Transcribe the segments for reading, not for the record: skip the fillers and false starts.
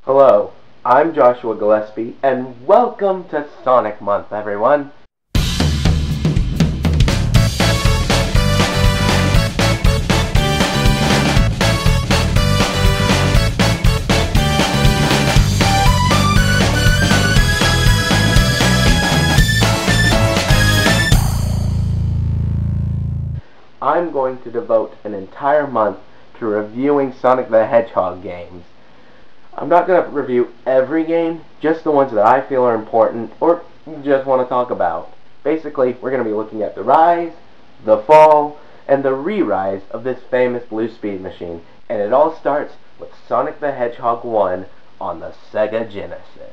Hello, I'm Joshua Gillespie, and welcome to Sonic Month, everyone. I'm going to devote an entire month to reviewing Sonic the Hedgehog games. I'm not going to review every game, just the ones that I feel are important or just want to talk about. Basically, we're going to be looking at the rise, the fall, and the re-rise of this famous Blue Speed machine. And it all starts with Sonic the Hedgehog 1 on the Sega Genesis.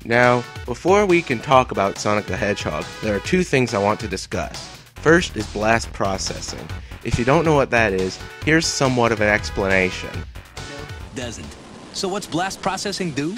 Now, before we can talk about Sonic the Hedgehog, there are two things I want to discuss. First is blast processing. If you don't know what that is, here's somewhat of an explanation. Doesn't. So what's blast processing do?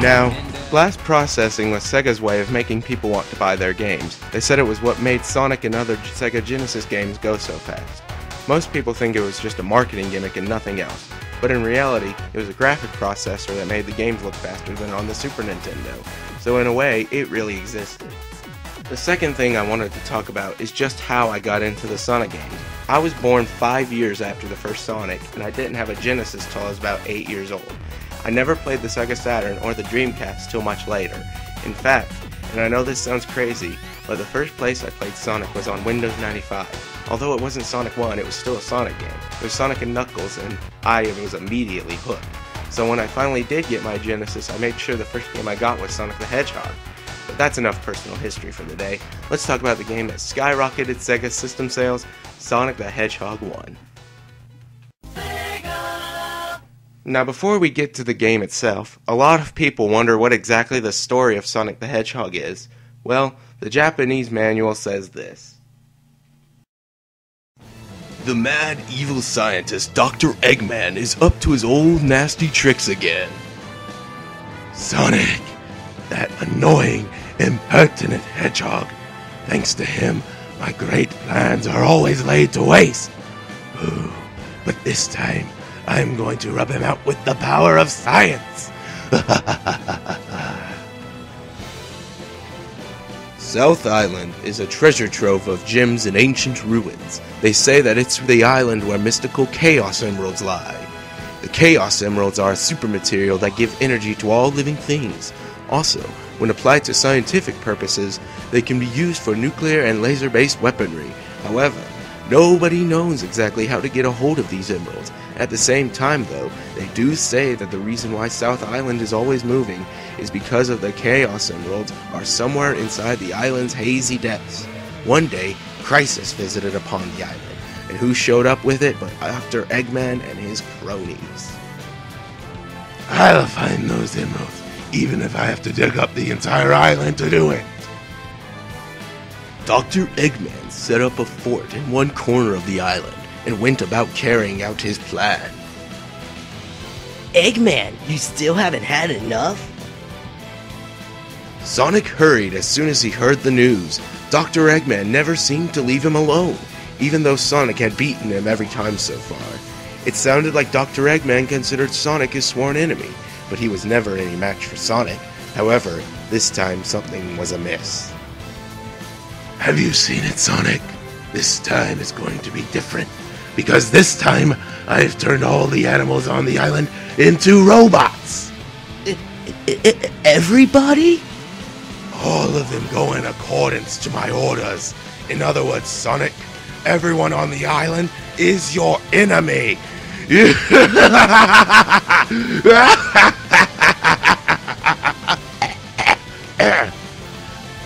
Now, blast processing was Sega's way of making people want to buy their games. They said it was what made Sonic and other Sega Genesis games go so fast. Most people think it was just a marketing gimmick and nothing else, but in reality, it was a graphic processor that made the games look faster than on the Super Nintendo, so in a way, it really existed. The second thing I wanted to talk about is just how I got into the Sonic games. I was born 5 years after the first Sonic, and I didn't have a Genesis till I was about 8 years old. I never played the Sega Saturn or the Dreamcast till much later. In fact, and I know this sounds crazy, but the first place I played Sonic was on Windows 95. Although it wasn't Sonic 1, it was still a Sonic game. It was Sonic and Knuckles, and I was immediately hooked. So when I finally did get my Genesis, I made sure the first game I got was Sonic the Hedgehog. But that's enough personal history for the day. Let's talk about the game that skyrocketed Sega's system sales, Sonic the Hedgehog 1. Now before we get to the game itself, a lot of people wonder what exactly the story of Sonic the Hedgehog is. Well, the Japanese manual says this. The mad, evil scientist Dr. Eggman is up to his old nasty tricks again. Sonic, that annoying, impertinent hedgehog. Thanks to him, my great plans are always laid to waste. Ooh, but this time, I'm going to rub him out with the power of science. South Island is a treasure trove of gems and ancient ruins. They say that it's the island where mystical Chaos Emeralds lie. The Chaos Emeralds are a super material that give energy to all living things. Also, when applied to scientific purposes, they can be used for nuclear and laser-based weaponry. However, nobody knows exactly how to get a hold of these emeralds. At the same time, though, they do say that the reason why South Island is always moving is because of the Chaos Emeralds are somewhere inside the island's hazy depths. One day, crisis visited upon the island, and who showed up with it but Dr. Eggman and his cronies. I'll find those emeralds, even if I have to dig up the entire island to do it. Dr. Eggman set up a fort in one corner of the island and went about carrying out his plan. Eggman, you still haven't had enough? Sonic hurried as soon as he heard the news. Dr. Eggman never seemed to leave him alone, even though Sonic had beaten him every time so far. It sounded like Dr. Eggman considered Sonic his sworn enemy, but he was never any match for Sonic. However, this time something was amiss. Have you seen it, Sonic? This time is going to be different, because this time I've turned all the animals on the island into robots. Everybody? All of them go in accordance to my orders. In other words, Sonic, everyone on the island is your enemy.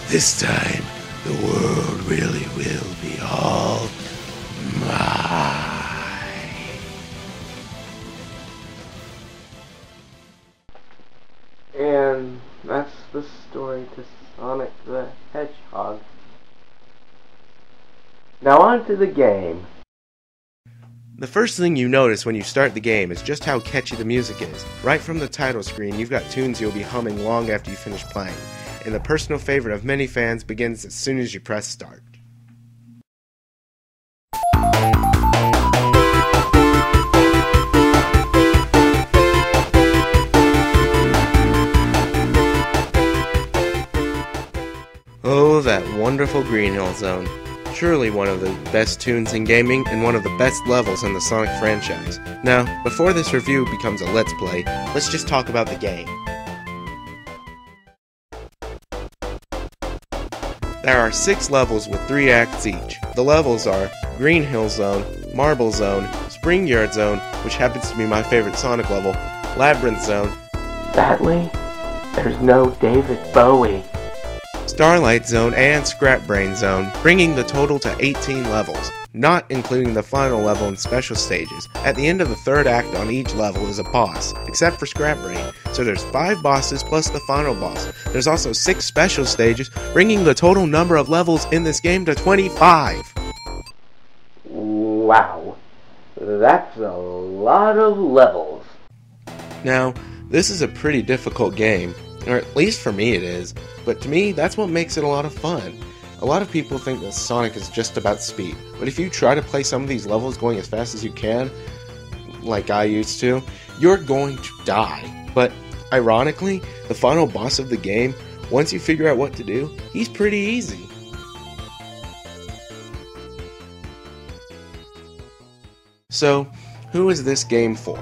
This time, the world really will be all mine. And that's the story to Sonic the Hedgehog. Now on to the game. The first thing you notice when you start the game is just how catchy the music is. Right from the title screen, you've got tunes you'll be humming long after you finish playing. and the personal favorite of many fans begins as soon as you press start. Oh, that wonderful Green Hill Zone. Surely one of the best tunes in gaming and one of the best levels in the Sonic franchise. Now, before this review becomes a Let's Play, let's just talk about the game. There are 6 levels with 3 acts each. The levels are Green Hill Zone, Marble Zone, Spring Yard Zone, which happens to be my favorite Sonic level, Labyrinth Zone. Sadly, there's no David Bowie. Starlight Zone, and Scrap Brain Zone, bringing the total to 18 levels, not including the final level and special stages. At the end of the 3rd act on each level is a boss, except for Scrap Brain, so there's 5 bosses plus the final boss. There's also 6 special stages, bringing the total number of levels in this game to 25! Wow, that's a lot of levels. Now, this is a pretty difficult game, or at least for me it is, but to me, that's what makes it a lot of fun. A lot of people think that Sonic is just about speed, but if you try to play some of these levels going as fast as you can, like I used to, you're going to die. But ironically, the final boss of the game, once you figure out what to do, he's pretty easy. So, who is this game for?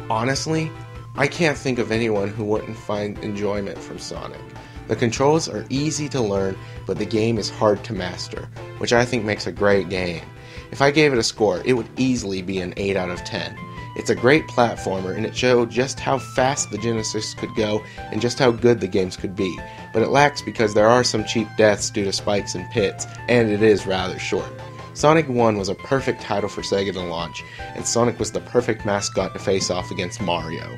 Honestly, I can't think of anyone who wouldn't find enjoyment from Sonic. The controls are easy to learn, but the game is hard to master, which I think makes a great game. If I gave it a score, it would easily be an 8 out of 10. It's a great platformer, and it showed just how fast the Genesis could go and just how good the games could be, but it lacks because there are some cheap deaths due to spikes and pits, and it is rather short. Sonic 1 was a perfect title for Sega to launch, and Sonic was the perfect mascot to face off against Mario.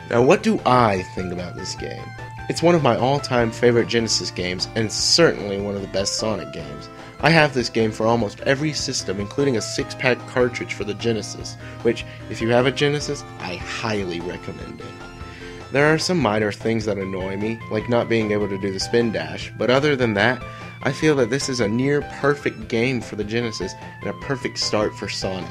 Now, what do I think about this game? It's one of my all-time favorite Genesis games, and certainly one of the best Sonic games. I have this game for almost every system, including a 6-pack cartridge for the Genesis, which, if you have a Genesis, I highly recommend it. There are some minor things that annoy me, like not being able to do the spin dash, but other than that, I feel that this is a near-perfect game for the Genesis, and a perfect start for Sonic.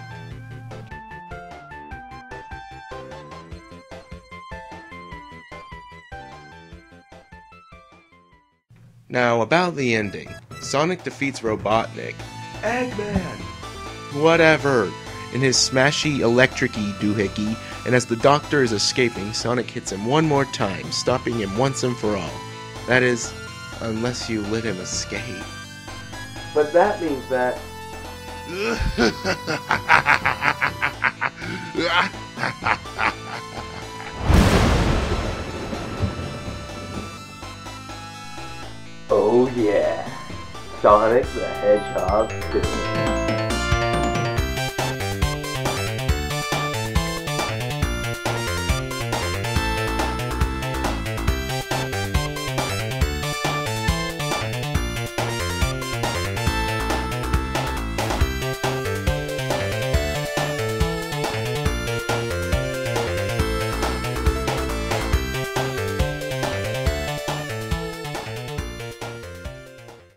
Now, about the ending. Sonic defeats Robotnik, Eggman, whatever, in his smashy electric-y doohickey, and as the Doctor is escaping, Sonic hits him one more time, stopping him once and for all. That is, unless you let him escape. But that means that... Oh yeah, Sonic the Hedgehog 2.